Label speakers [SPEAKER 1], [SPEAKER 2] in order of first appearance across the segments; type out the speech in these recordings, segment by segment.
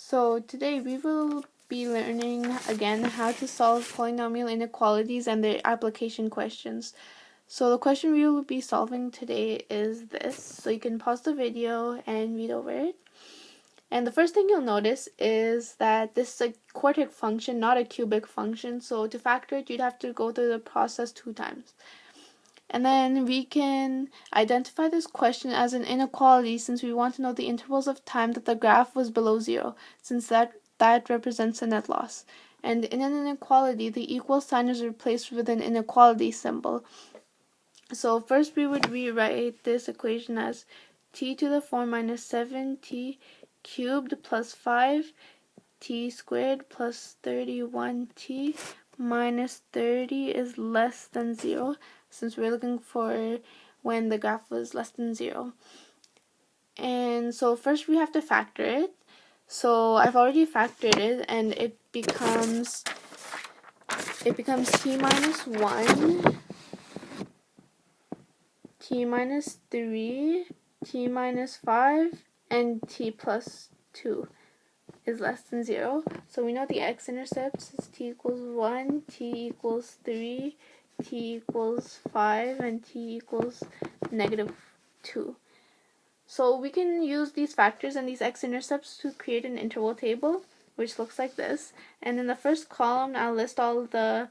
[SPEAKER 1] So today we will be learning again how to solve polynomial inequalities and their application questions. So the question we will be solving today is this. So you can pause the video and read over it. And the first thing you'll notice is that this is a quartic function, not a cubic function. So to factor it, you'd have to go through the process 2 times. And then we can identify this question as an inequality since we want to know the intervals of time that the graph was below 0, since that represents a net loss. And in an inequality, the equal sign is replaced with an inequality symbol. So first we would rewrite this equation as t to the 4 minus 7t cubed plus 5t squared plus 31t minus 30 is less than 0, since we're looking for when the graph was less than 0. And so first we have to factor it. So I've already factored it, and it becomes t minus 1, t minus 3, t minus 5, and t plus 2 is less than 0. So we know the x-intercepts is t equals 1, t equals 3, t equals 5, and t equals negative 2. So we can use these factors and these x-intercepts to create an interval table, which looks like this. And in the first column, I'll list all the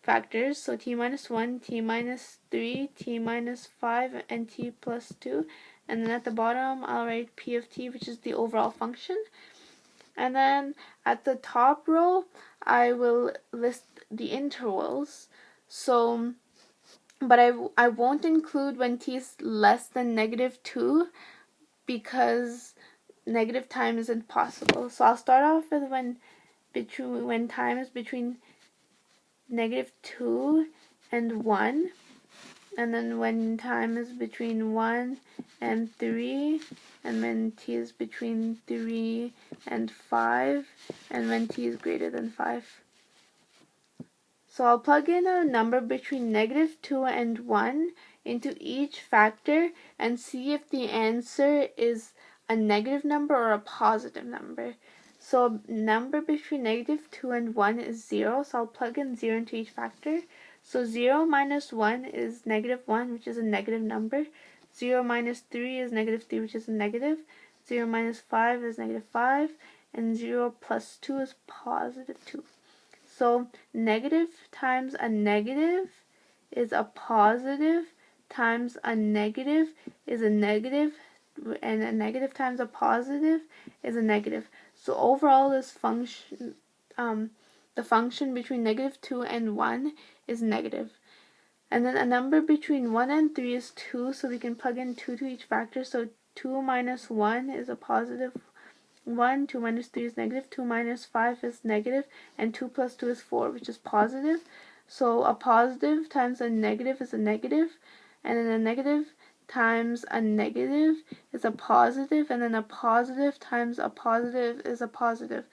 [SPEAKER 1] factors. So t minus 1, t minus 3, t minus 5, and t plus 2. And then at the bottom, I'll write p of t, which is the overall function. And then at the top row, I will list the intervals. So, but I won't include when t is less than negative 2 because negative time isn't possible. So I'll start off with when time is between negative 2 and 1. And then when time is between 1 and 3, and when t is between 3 and 5, and when t is greater than 5. So I'll plug in a number between negative 2 and 1 into each factor and see if the answer is a negative number or a positive number. So a number between negative 2 and 1 is 0, so I'll plug in 0 into each factor. So 0 minus 1 is negative 1, which is a negative number. 0 minus 3 is negative 3, which is a negative. 0 minus 5 is negative 5. And 0 plus 2 is positive 2. So negative times a negative is a positive, times a negative is a negative, and a negative times a positive is a negative. So overall, this function, the function between negative 2 and 1 is negative. And then a number between 1 and 3 is 2, so we can plug in 2 to each factor. So 2 minus 1 is a positive 1, 2 minus 3 is negative, 2 minus 5 is negative, and 2 plus 2 is 4, which is positive. So a positive times a negative is a negative, and then a negative times a negative is a positive, and then a positive times a positive is a positive.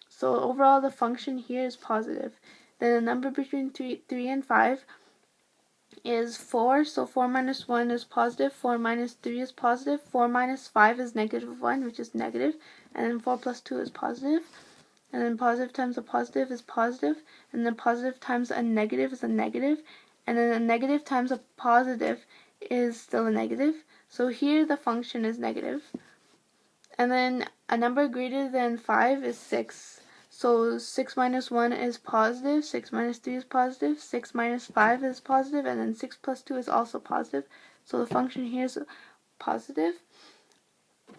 [SPEAKER 1] So overall, the function here is positive. Then the number between 3 and 5 is 4, so 4 minus 1 is positive, 4 minus 3 is positive, 4 minus 5 is negative 1, which is negative, and then 4 plus 2 is positive, and then positive times a positive is positive, and then positive times a negative is a negative, and then a negative times a positive is still a negative, so here the function is negative. And then a number greater than 5 is 6. So 6 minus 1 is positive, 6 minus 3 is positive, 6 minus 5 is positive, and then 6 plus 2 is also positive. So the function here is positive.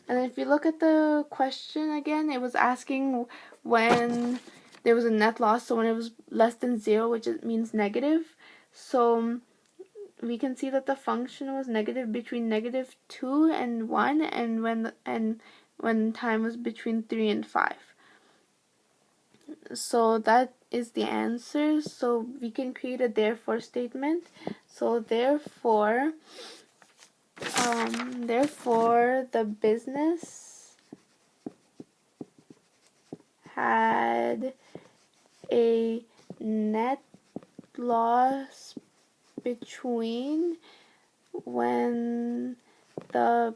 [SPEAKER 1] And then if you look at the question again, it was asking when there was a net loss, so when it was less than 0, which means negative. So we can see that the function was negative between negative 2 and 1, and when time was between 3 and 5. So that is the answer. So we can create a therefore statement. So therefore the business had a net loss between when the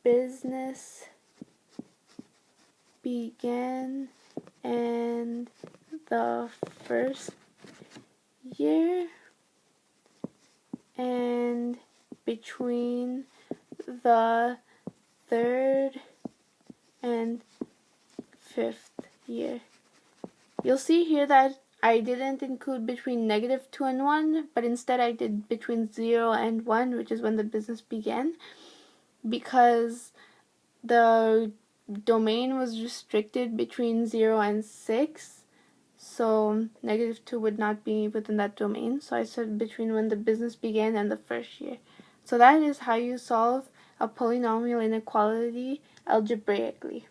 [SPEAKER 1] business began and the first year, and between the third and fifth year. You'll see here that I didn't include between -2 and 1, but instead I did between 0 and 1, which is when the business began, because the domain was restricted between 0 and 6, so -2 would not be within that domain, so I said between when the business began and the first year. So that is how you solve a polynomial inequality algebraically.